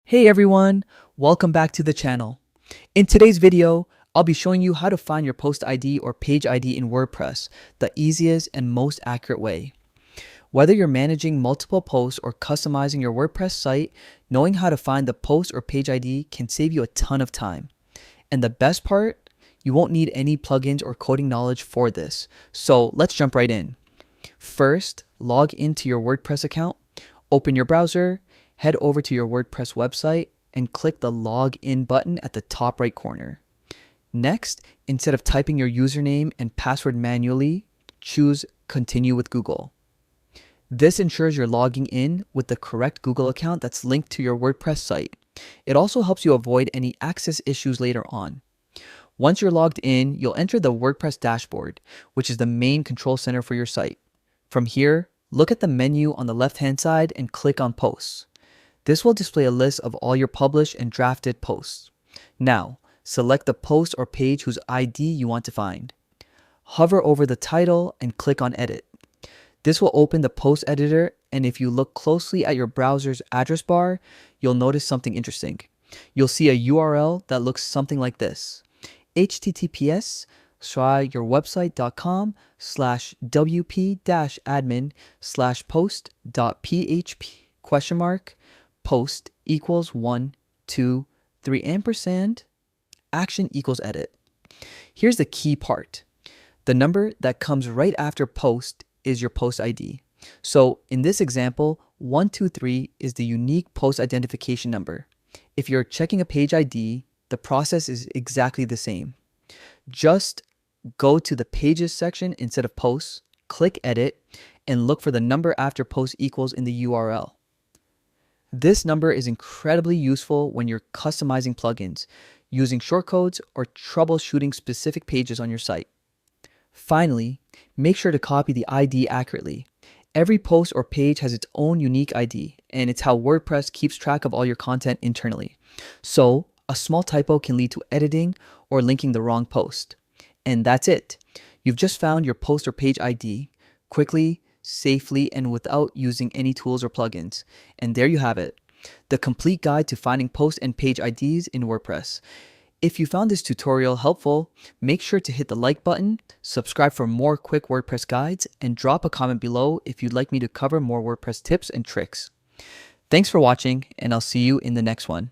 Hey everyone, welcome back to the channel. In today's video, I'll be showing you how to find your post ID or page ID in WordPress, the easiest and most accurate way. Whether you're managing multiple posts or customizing your WordPress site, knowing how to find the post or page ID can save you a ton of time. And the best part, you won't need any plugins or coding knowledge for this. So let's jump right in. First, log into your WordPress account, open your browser, head over to your WordPress website, and click the Login button at the top right corner. Next, instead of typing your username and password manually, choose Continue with Google. This ensures you're logging in with the correct Google account that's linked to your WordPress site. It also helps you avoid any access issues later on. Once you're logged in, you'll enter the WordPress dashboard, which is the main control center for your site. From here, look at the menu on the left-hand side and click on Posts. This will display a list of all your published and drafted posts. Now, select the post or page whose ID you want to find. Hover over the title and click on Edit. This will open the post editor, and if you look closely at your browser's address bar, you'll notice something interesting. You'll see a URL that looks something like this: https://wp-admin/post.php ? Post equals 1, 2, 3 ampersand, action equals edit. Here's the key part. The number that comes right after post is your post ID. So in this example, 123 is the unique post identification number. If you're checking a page ID, the process is exactly the same. Just go to the Pages section instead of Posts, click Edit, and look for the number after post equals in the URL. This number is incredibly useful when you're customizing plugins, using shortcodes, or troubleshooting specific pages on your site. Finally, make sure to copy the ID accurately. Every post or page has its own unique ID, and it's how WordPress keeps track of all your content internally. So, a small typo can lead to editing or linking the wrong post. And that's it. You've just found your post or page ID quickly, safely, and without using any tools or plugins. And there you have it, the complete guide to finding post and page IDs in WordPress. If you found this tutorial helpful, make sure to hit the like button, subscribe for more quick WordPress guides, and drop a comment below if you'd like me to cover more WordPress tips and tricks. Thanks for watching, and I'll see you in the next one.